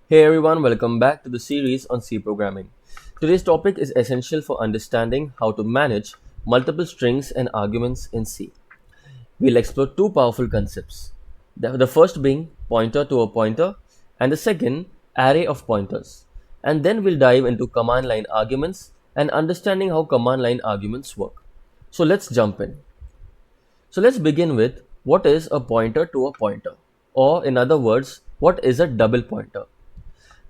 Hey everyone, welcome back to the series on C programming. Today's topic is essential for understanding how to manage multiple strings and arguments in C. We'll explore two powerful concepts. The first being pointer to a pointer, and the second, array of pointers. And then we'll dive into command line arguments and understanding how command line arguments work. So let's jump in. So let's begin with what is a pointer to a pointer, or in other words, what is a double pointer.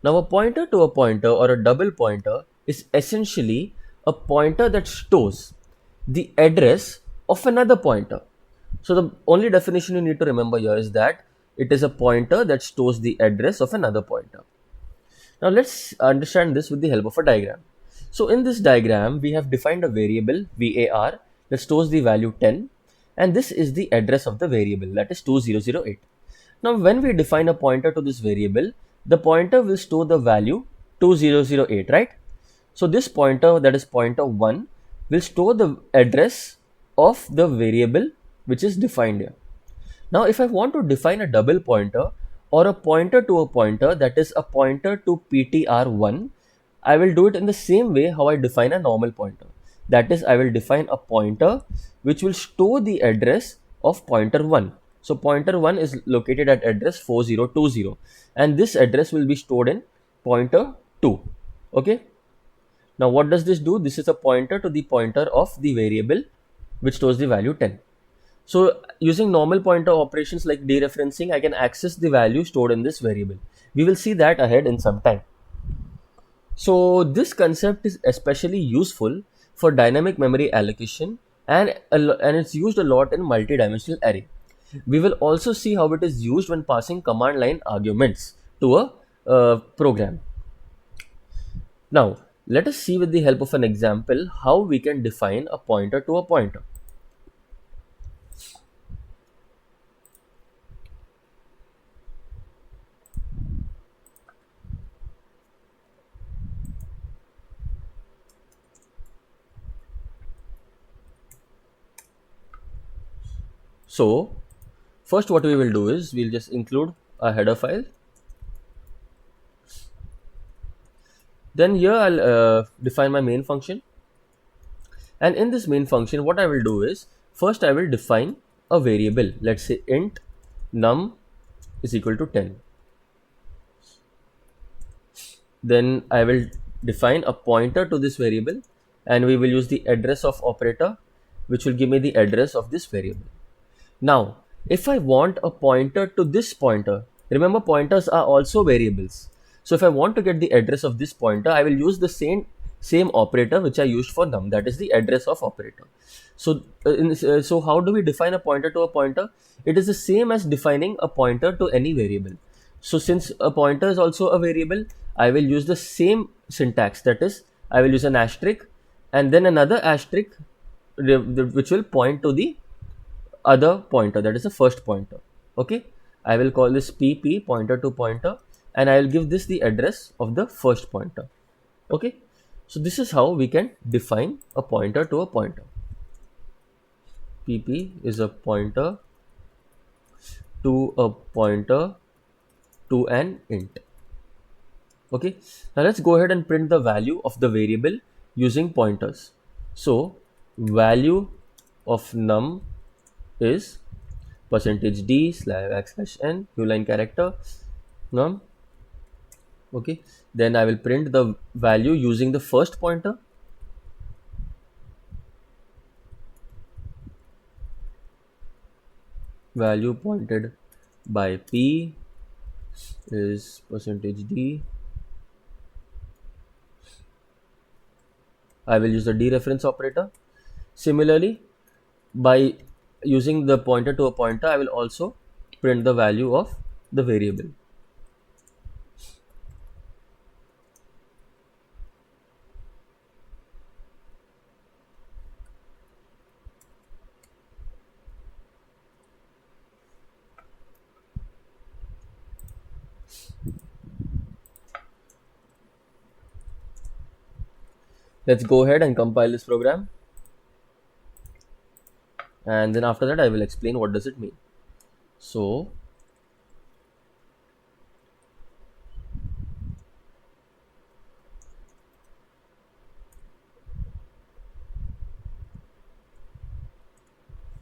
Now, a pointer to a pointer or a double pointer is essentially a pointer that stores the address of another pointer. So, the only definition you need to remember here is that it is a pointer that stores the address of another pointer. Now, let's understand this with the help of a diagram. So, in this diagram, we have defined a variable var that stores the value 10, and this is the address of the variable, that is 2008. Now, when we define a pointer to this variable, the pointer will store the value 2008, right? So this pointer, that is pointer 1, will store the address of the variable which is defined here. Now, if I want to define a double pointer or a pointer to a pointer, that is a pointer to ptr1, I will do it in the same way how I define a normal pointer. That is, I will define a pointer which will store the address of pointer 1. So pointer 1 is located at address 4020, and this address will be stored in pointer 2. Okay. Now what does this do? This is a pointer to the pointer of the variable which stores the value 10. So using normal pointer operations like dereferencing, I can access the value stored in this variable. We will see that ahead in some time. So this concept is especially useful for dynamic memory allocation, and it's used a lot in multi-dimensional array. We will also see how it is used when passing command line arguments to a program. Now, let us see with the help of an example how we can define a pointer to a pointer. So, first what we will do is we'll just include a header file. Then here I'll define my main function. And in this main function, what I will do is first I will define a variable. Let's say int num is equal to 10. Then I will define a pointer to this variable, and we will use the address of operator, which will give me the address of this variable. Now, if I want a pointer to this pointer, remember pointers are also variables. So if I want to get the address of this pointer, I will use the same operator which I used for num, that is the address of operator. So how do we define a pointer to a pointer? It is the same as defining a pointer to any variable. So since a pointer is also a variable, I will use the same syntax, that is, I will use an asterisk and then another asterisk which will point to the other pointer, that is the first pointer. Okay, I will call this pp, pointer to pointer, and I will give this the address of the first pointer. Okay, so this is how we can define a pointer to a pointer. pp is a pointer to a pointer to an int. Okay, now let's go ahead and print the value of the variable using pointers. So value of num is %d / n new line character num. Okay, then I will print the value using the first pointer. Value pointed by p is %d. I will use the dereference operator. Similarly, by using the pointer to a pointer, I will also print the value of the variable. Let's go ahead and compile this program, and then after that I will explain what does it mean. So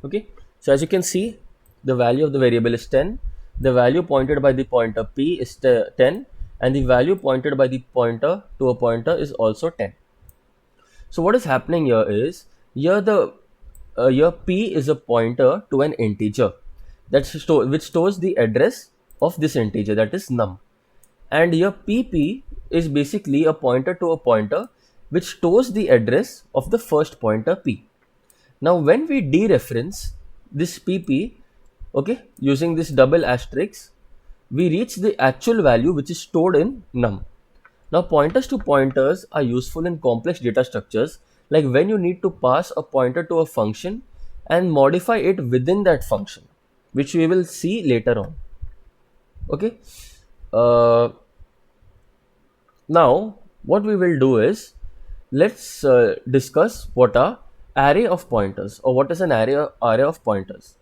Okay, so as you can see, the value of the variable is 10, the value pointed by the pointer p is 10, and the value pointed by the pointer to a pointer is also 10. So what is happening here is, here the here p is a pointer to an integer which stores the address of this integer, that is num, and here pp is basically a pointer to a pointer which stores the address of the first pointer p. Now when we dereference this pp, okay, using this double asterisk, we reach the actual value which is stored in num. Now pointers to pointers are useful in complex data structures, like when you need to pass a pointer to a function and modify it within that function, which we will see later on. Okay. Uh, Now what we will do is, let's discuss what are array of pointers, or what is an array of pointers.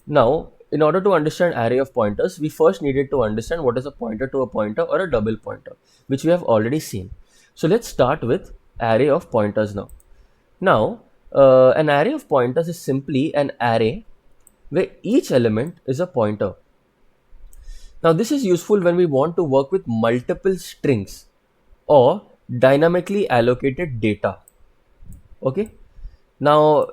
Now, in order to understand array of pointers, we first needed to understand what is a pointer to a pointer or a double pointer, which we have already seen. So let's start with array of pointers now. Now, an array of pointers is simply an array where each element is a pointer. Now, this is useful when we want to work with multiple strings or dynamically allocated data. Okay. Now,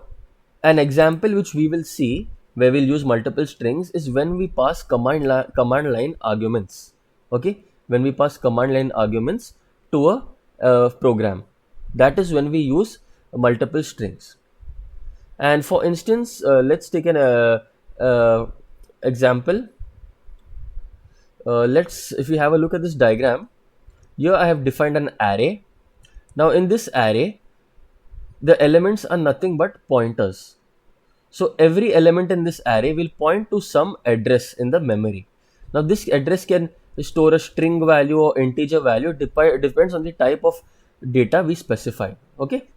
an example which we will see where we'll use multiple strings is when we pass command line arguments. Okay, when we pass command line arguments to a program, that is when we use multiple strings. And for instance, let's take an example. If we have a look at this diagram, here I have defined an array. Now in this array, the elements are nothing but pointers. So every element in this array will point to some address in the memory. Now this address can store a string value or integer value, depends on the type of data we specify. Okay.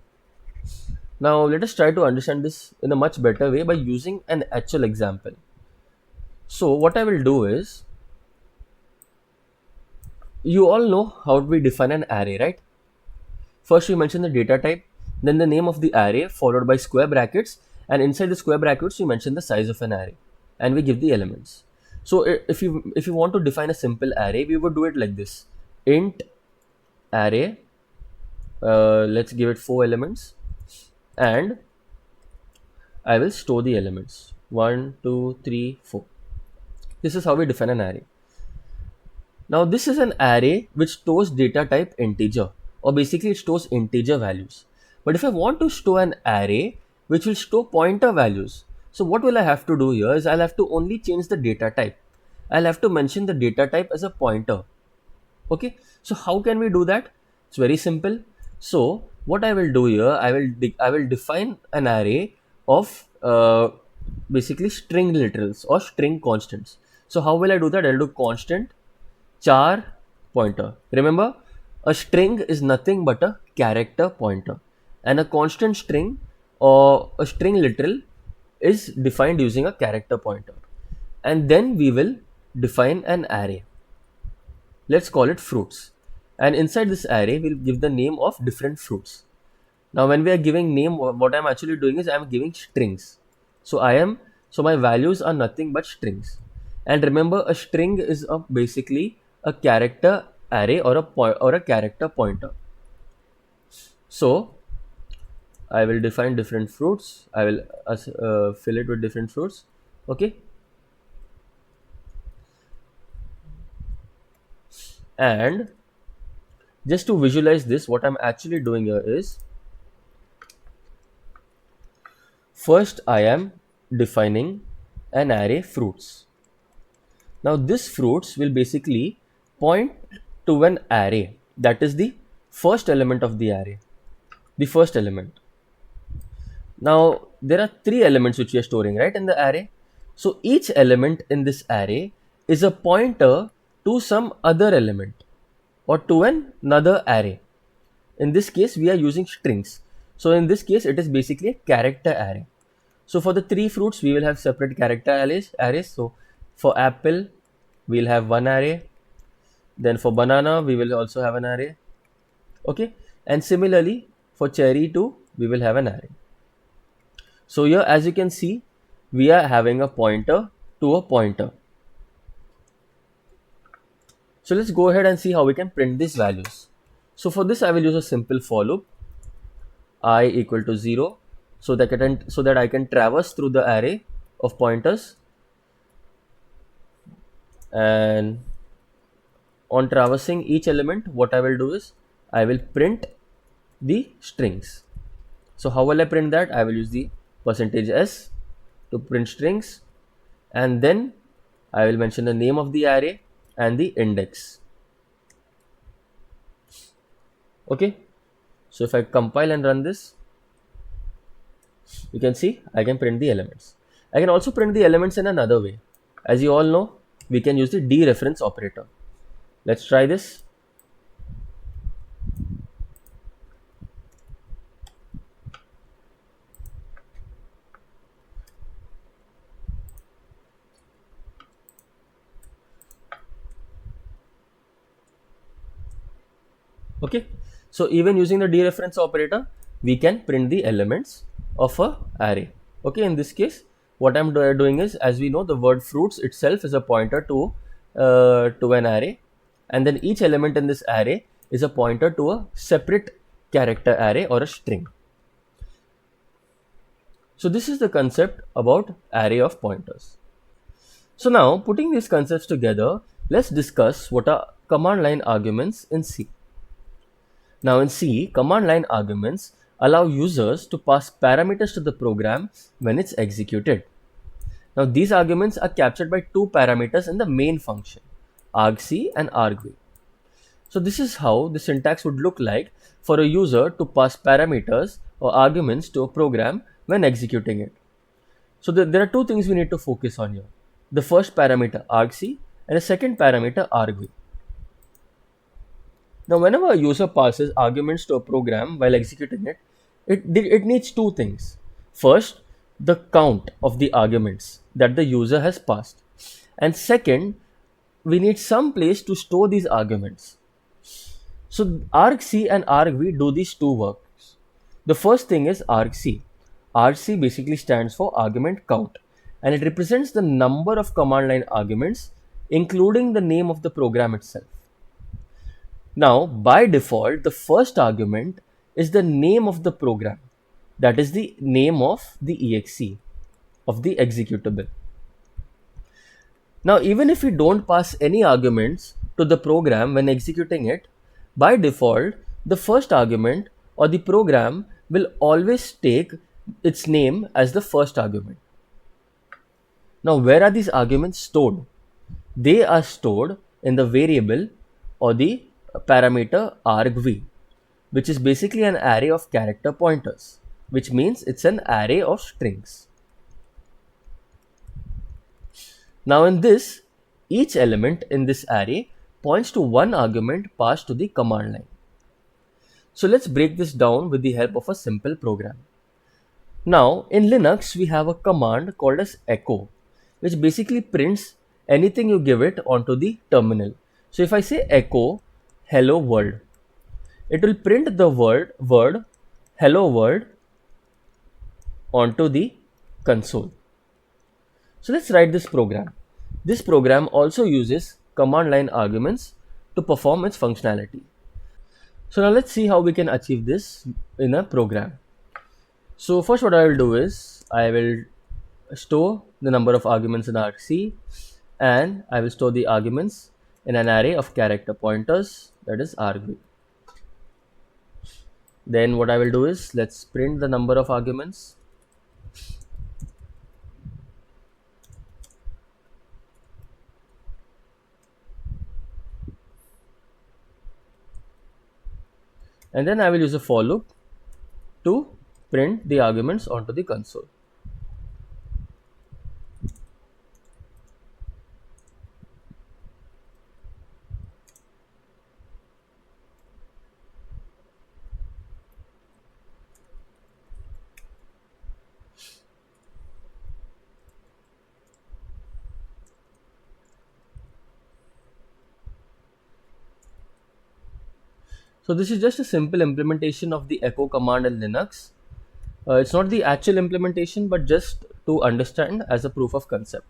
Now let us try to understand this in a much better way by using an actual example. So what I will do is, you all know how we define an array, right? First we mention the data type, then the name of the array followed by square brackets, and inside the square brackets we mention the size of an array, and we give the elements. So if you want to define a simple array, we would do it like this: int array, let's give it 4 elements, and I will store the elements 1 2 3 4. This is how we define an array. Now this is an array which stores data type integer, or basically it stores integer values. But if I want to store an array which will store pointer values, so what will I have to do here is, I'll have to only change the data type. I'll have to mention the data type as a pointer. Okay, so how can we do that? It's very simple. So what I will do here, I will define an array of basically string literals or string constants. So how will I do that? I'll do constant char pointer. Remember, a string is nothing but a character pointer, and a constant string or a string literal is defined using a character pointer. And then we will define an array. Let's call it fruits, and inside this array we'll give the name of different fruits. Now when we are giving name, what I'm actually doing is I'm giving strings. So my values are nothing but strings. And remember, a string is basically a character array or a character pointer. So I will define different fruits. I will fill it with different fruits. Okay. And just to visualize this, what I'm actually doing here is, first I am defining an array fruits. Now this fruits will basically point to an array, that is the first element of the array, the first element. Now there are 3 elements which we are storing, right, in the array. So each element in this array is a pointer to some other element or to another array. In this case we are using strings. So in this case it is basically a character array. So for the 3 fruits we will have separate character arrays. So for apple we'll have one array, then for banana we will also have an array. Okay, and similarly for cherry too we will have an array. So here as you can see, we are having a pointer to a pointer. So let's go ahead and see how we can print these values. So for this I will use a simple for loop, I equal to 0, so that I can traverse through the array of pointers, and on traversing each element what I will do is I will print the strings. So how will I print that? I will use the %s to print strings, and then I will mention the name of the array and the index. Okay, so if I compile and run this, you can see I can print the elements. I can also print the elements in another way. As you all know, we can use the dereference operator. Let's try this. Okay, so even using the dereference operator, we can print the elements of a array. Okay, in this case, what I'm doing is, as we know, the word fruits itself is a pointer to an array, and then each element in this array is a pointer to a separate character array or a string. So this is the concept about array of pointers. So now, putting these concepts together, let's discuss what are command line arguments in C. Now in C, command line arguments allow users to pass parameters to the program when it's executed. Now these arguments are captured by two parameters in the main function, argc and argv. So this is how the syntax would look like for a user to pass parameters or arguments to a program when executing it. So there are two things we need to focus on here. The first parameter argc and the second parameter argv. Now, whenever a user passes arguments to a program while executing it, it needs two things. First, the count of the arguments that the user has passed. And second, we need some place to store these arguments. So, argc and argv do these two works. The first thing is argc. Argc basically stands for argument count, and it represents the number of command line arguments, including the name of the program itself. Now, by default, the first argument is the name of the program. That is the name of the exe, of the executable. Now, even if we don't pass any arguments to the program when executing it, by default, the first argument or the program will always take its name as the first argument. Now, where are these arguments stored? They are stored in the variable or the parameter argv, which is basically an array of character pointers, which means it's an array of strings. Now in this, each element in this array points to one argument passed to the command line. So let's break this down with the help of a simple program. Now in Linux, we have a command called as echo, which basically prints anything you give it onto the terminal. So if I say echo hello world, it will print the word hello world onto the console. So let's write this program. This program also uses command line arguments to perform its functionality. So now let's see how we can achieve this in a program. So first what I will do is I will store the number of arguments in argc, and I will store the arguments in an array of character pointers, that is argv. Then what I will do is let's print the number of arguments. And then I will use a for loop to print the arguments onto the console. So this is just a simple implementation of the echo command in Linux. It's not the actual implementation, but just to understand as a proof of concept.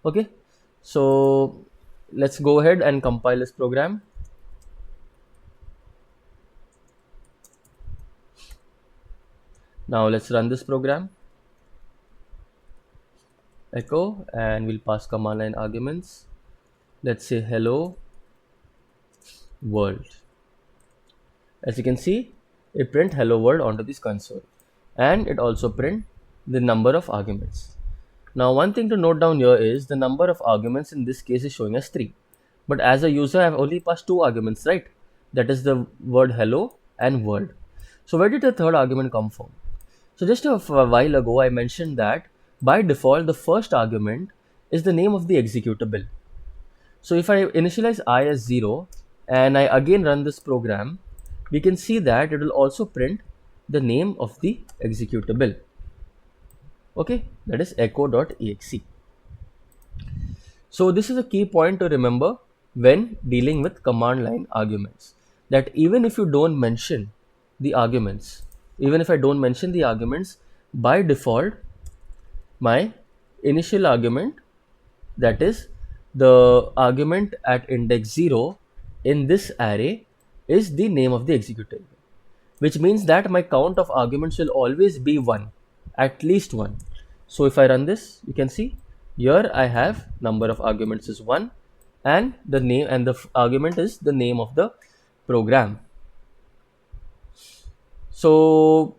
Okay, so let's go ahead and compile this program. Now let's run this program, echo, and we'll pass command line arguments. Let's say hello world. As you can see, it print hello world onto this console, and it also print the number of arguments. Now one thing to note down here is the number of arguments in this case is showing as 3. But as a user, I have only passed 2 arguments, right? That is the word hello and world. So where did the third argument come from? So just a while ago, I mentioned that by default, the first argument is the name of the executable. So if I initialize I as 0 and I again run this program, we can see that it will also print the name of the executable. Okay, that is echo.exe. So this is a key point to remember when dealing with command line arguments, that even if you don't mention the arguments, even if I don't mention the arguments, by default, my initial argument, that is the argument at index 0 in this array, is the name of the executable, which means that my count of arguments will always be 1, at least 1. So if I run this, you can see here I have number of arguments is 1, and the name and the argument is the name of the program. So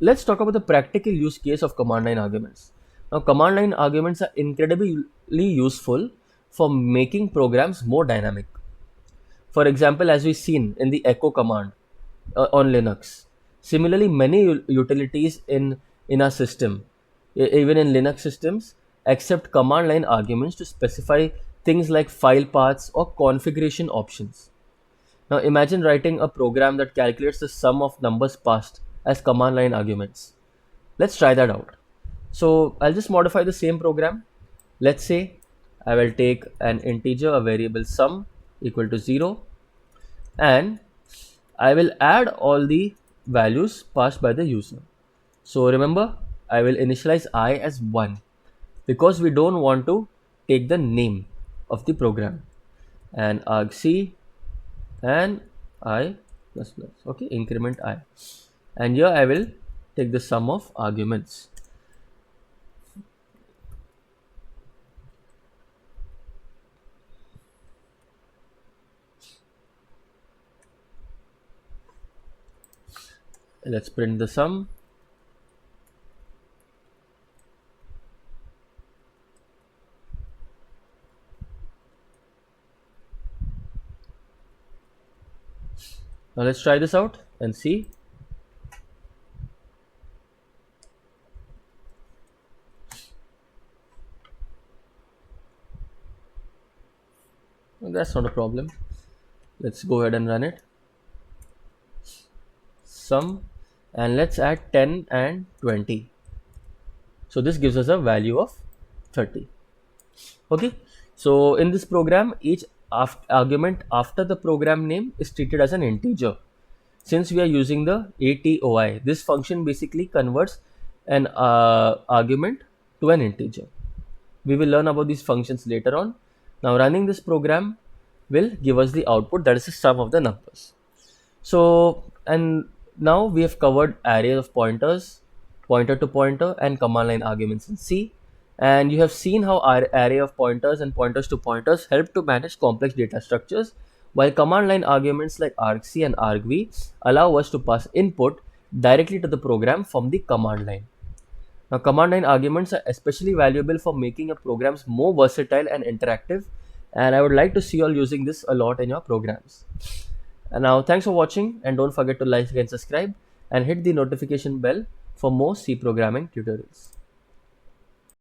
let's talk about the practical use case of command line arguments. Now command line arguments are incredibly useful for making programs more dynamic. For example, as we've seen in the echo command on Linux. Similarly, many utilities in our system, even in Linux systems, accept command line arguments to specify things like file paths or configuration options. Now imagine writing a program that calculates the sum of numbers passed as command line arguments. Let's try that out. So I'll just modify the same program. Let's say I will take an integer, a variable sum equal to 0, and I will add all the values passed by the user. So remember, I will initialize I as 1 because we don't want to take the name of the program, and argc and I plus plus. Okay, increment I, and here I will take the sum of arguments. Let's print the sum. Now let's try this out and see. Well, that's not a problem. Let's go ahead and run it. Sum, and let's add 10 and 20. So this gives us a value of 30. Okay, so in this program, each argument after the program name is treated as an integer. Since we are using the ATOI, this function basically converts an argument to an integer. We will learn about these functions later on. Now running this program will give us the output, that is the sum of the numbers. So, and now we have covered arrays of pointers, pointer to pointer, and command line arguments in C. And you have seen how our array of pointers and pointers to pointers help to manage complex data structures, while command line arguments like argc and argv allow us to pass input directly to the program from the command line. Now command line arguments are especially valuable for making your programs more versatile and interactive, and I would like to see you all using this a lot in your programs. And now thanks for watching, and don't forget to like and subscribe and hit the notification bell for more C programming tutorials.